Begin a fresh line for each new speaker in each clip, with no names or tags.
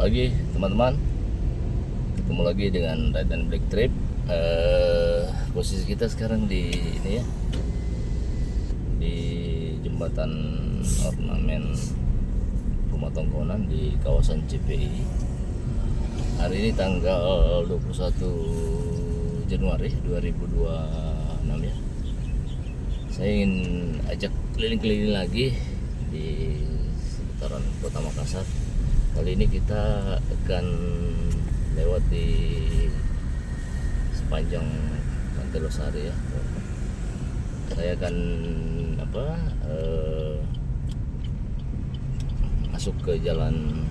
pagi teman-teman, ketemu lagi dengan Ride and Black Trip. Posisi kita sekarang di ini ya, di jembatan ornamen Rumah Tongkonan di kawasan CPI. Hari ini tanggal 21 Januari 2026 ya. Saya ingin ajak keliling-keliling lagi di seputaran Kota Makassar. Kali ini kita akan lewat di sepanjang Pantai Losari ya. Saya akan masuk ke jalan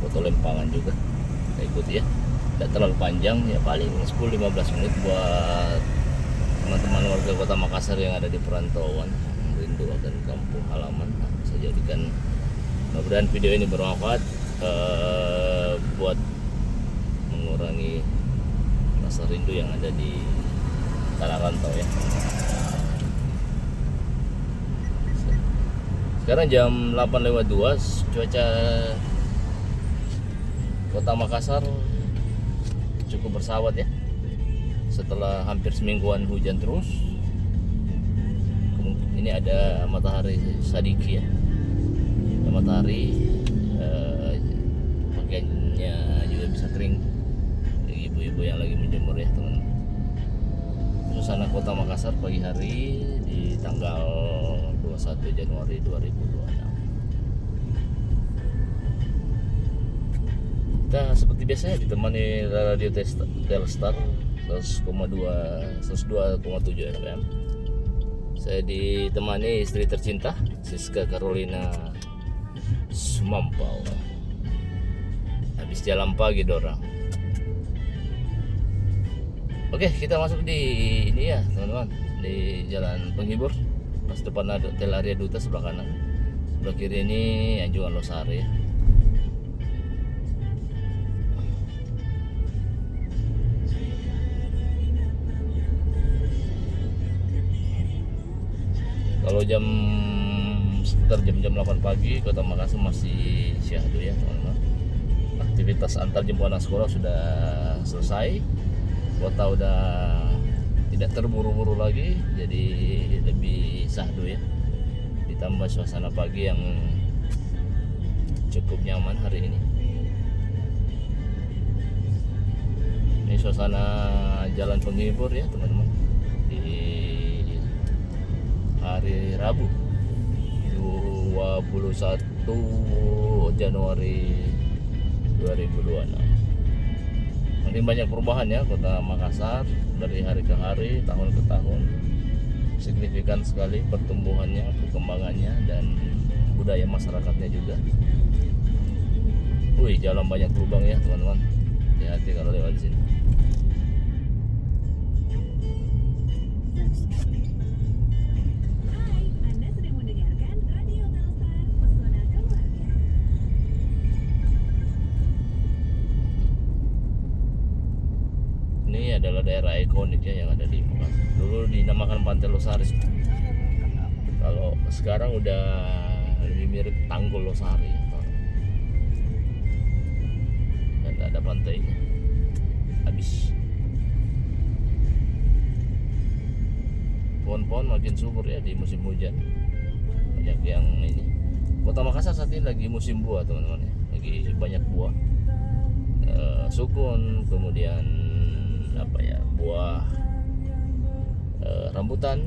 Foto Lempangan juga. Kita ikuti ya. Tidak terlalu panjang ya, paling 10-15 menit buat teman-teman warga Kota Makassar yang ada di perantauan rindu akan kampung halaman. Saya jadikan, mudah-mudahan video ini bermanfaat buat mengurangi rasa rindu yang ada di tanah rantau ya. Sekarang jam 8:02, cuaca Kota Makassar cukup bersahabat ya. Setelah hampir semingguan hujan terus, ini ada matahari sadiki ya. Ada matahari, pakaiannya juga bisa kering. Ibu-ibu yang lagi menjemur ya teman. Suasana Kota Makassar pagi hari di tanggal 21 Januari 2026. Kita seperti biasa ditemani radio Telstar 102,7 FM. Saya ditemani istri tercinta Siska Carolina Sumampau. Habis jalan pagi dorang. Oke, kita masuk di ini ya teman-teman, di Jalan Penghibur. Pas depan ada Hotel Area Duta sebelah kanan. Sebelah kiri ini Anjungan Losari ya. Kalau sekitar jam 8 pagi Kota Makassar masih syahdu ya teman-teman. Aktivitas antar jemput anak sekolah sudah selesai. Kota udah tidak terburu-buru lagi, jadi lebih syahdu ya. Ditambah suasana pagi yang cukup nyaman hari ini. Ini suasana Jalan Penghibur ya teman-teman, di hari Rabu 21 Januari 2026. Makin banyak perubahan ya Kota Makassar dari hari ke hari, tahun ke tahun. Signifikan sekali pertumbuhannya, perkembangannya, dan budaya masyarakatnya juga. Wih, jalan banyak lubang ya teman-teman. Hati-hati kalau lewat di sini. Ini adalah daerah ikonik ya yang ada di Makassar. Dulu dinamakan Pantai Losari. Kalau sekarang udah lebih mirip Tanggul Losari ya. Dan ada pantainya. Habis. Pohon-pohon makin subur ya di musim hujan. Banyak yang ini. Kota Makassar saat ini lagi musim buah teman-teman ya. Lagi banyak buah. Sukun, kemudian buah rambutan.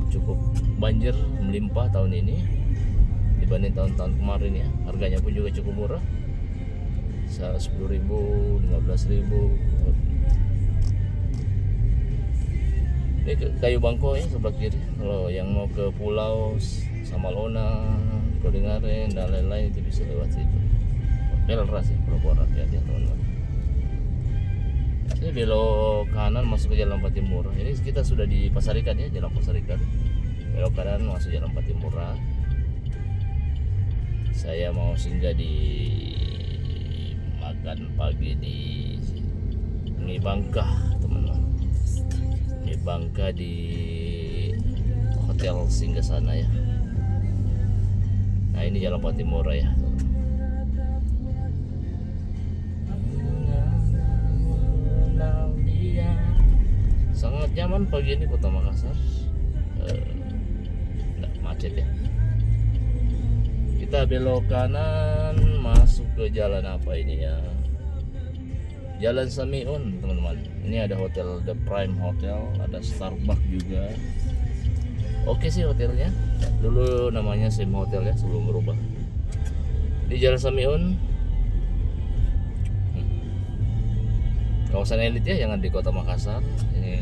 Cukup banjir melimpah tahun ini dibanding tahun-tahun kemarin ya. Harganya pun juga cukup murah, 10.000, 15.000. Ini kayu bangko ya sebelah kiri. Kalau yang mau ke Pulau Samalona, Kodengaren dan lain-lain itu bisa lewat situ. Belras ya, Proper, hati-hati ya teman-teman. Ini belok kanan masuk ke Jalan Patimura. Ini kita sudah di Pasar Ikan ya, Jalan Pasar Ikan. Belok kanan masuk Jalan Patimura. Saya mau singgah di makan pagi di Mie Bangka teman-teman. Mie Bangka di Hotel Singgasana ya. Nah ini Jalan Patimura ya. bahagia. Sangat nyaman pagi ini Kota Makassar. Nggak macet ya. Kita belok kanan masuk ke jalan apa ini ya? Jalan Samiun teman-teman. Ini ada hotel The Prime Hotel, ada Starbucks juga. Oke sih hotelnya. Dulu namanya Sim Hotel ya sebelum berubah. Di Jalan Samiun. Kawasan elit ya, jangan di Kota Makassar. Ini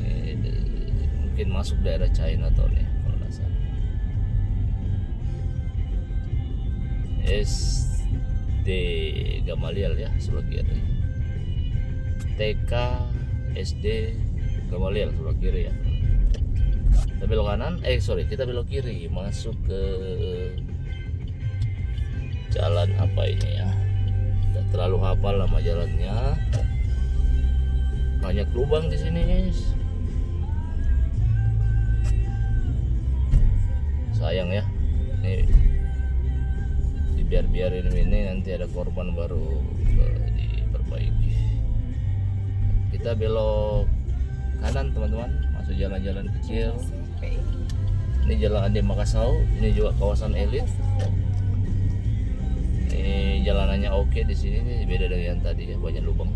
mungkin masuk daerah Chinatown ya kalau nggak salah. SD Gamaliel ya sebelah kiri. TK SD Gamaliel sebelah kiri ya. Kita belok kanan, kita belok kiri masuk ke jalan apa ini ya? Tidak terlalu hafal nama jalannya. Banyak lubang di sini, guys. Sayang ya. Ini dibiarin ini nanti ada korban baru diperbaiki. Kita belok kanan teman-teman, masuk jalan-jalan kecil. Ini jalan Ade Makassau, ini juga kawasan elit. Ini jalanannya oke di sini, nih beda dengan yang tadi ya, banyak lubang.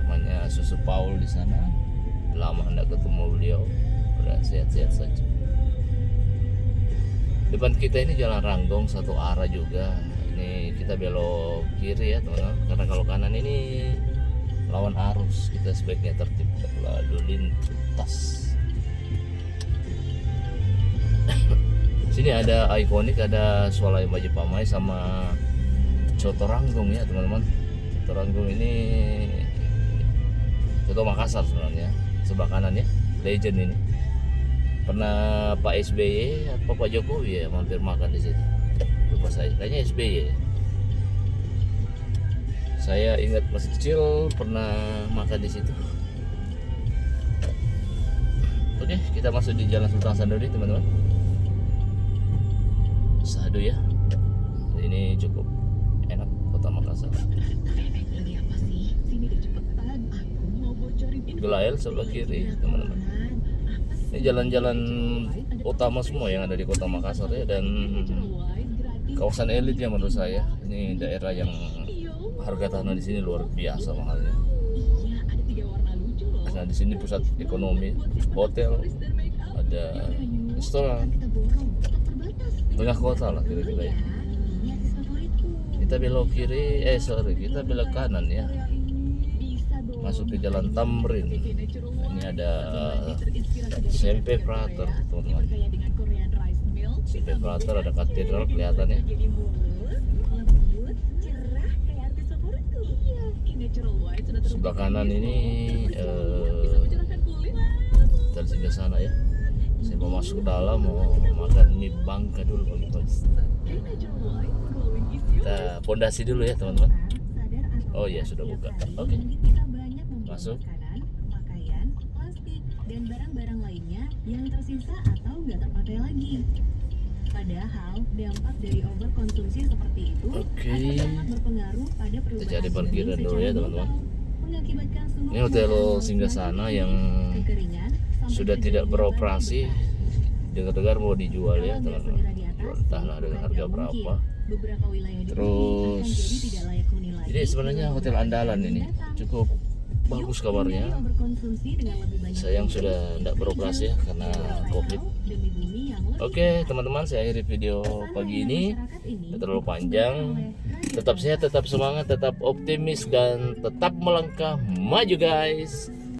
Namanya Susu Paul di sana. Lama hendak ketemu beliau. Udah sehat-sehat saja. Depan kita ini jalan Ranggong satu arah juga. Ini kita belok kiri ya teman-teman, karena kalau kanan ini lawan arus, kita sebaiknya tertib lalu lintas. Sini ada ikonik, ada Swalai Majapahit sama Coto Ranggong ya teman-teman. Coto Ranggong ini Coto Makassar sebenarnya, sebelah kanan ya, legend ini. Pernah Pak SBY atau Pak Jokowi ya mampir makan di situ. Lupa saya, kayaknya SBY. Saya ingat masih kecil pernah makan di situ. Oke, kita masuk di Jalan Sultan Sanuri teman-teman. Sadu ya. Ini cukup enak Kota Makassar. Gelael sebelah kiri teman-teman. Ini jalan-jalan utama semua yang ada di Kota Makassar ya, dan kawasan elit ya menurut saya. Ini daerah yang harga tanah di sini luar biasa mahalnya. Nah di sini pusat ekonomi, hotel, ada restoran, tengah kota lah kira-kira ya. Kita belok kiri, kita belok kanan ya. Masuk ke Jalan Tamrin. Ini ada SMP Prater teman-teman. SMP Prater ada katedral kelihatan ya. Sebelah kanan ini dari sebelah sana ya. Saya mau masuk ke dalam, mau makan mie Bangka dulu pagi-pagi. Kita pondasi dulu ya teman-teman. Oh ya sudah buka. Oke. Masuk.
Pakaian, plastik, dan barang-barang lainnya yang tersisa atau nggak terpakai lagi. Padahal dampak dari overkonsumsi seperti itu akan sangat berpengaruh pada perubahan.
Kita cari parkiran dulu ya teman-teman.
Mengakibatkan
Ini hotel Singgasana yang sudah tidak beroperasi. Dengar-dengar mau dijual ya teman-teman. Jual entahlah dengan harga berapa. Terus ini sebenarnya hotel andalan ini, cukup bagus kabarnya. Sayang sudah tidak beroperasi ya karena COVID. Oke teman-teman, saya akhiri video pagi ini. Tidak terlalu panjang. Tetap sehat, tetap semangat, tetap optimis, dan tetap melangkah maju guys.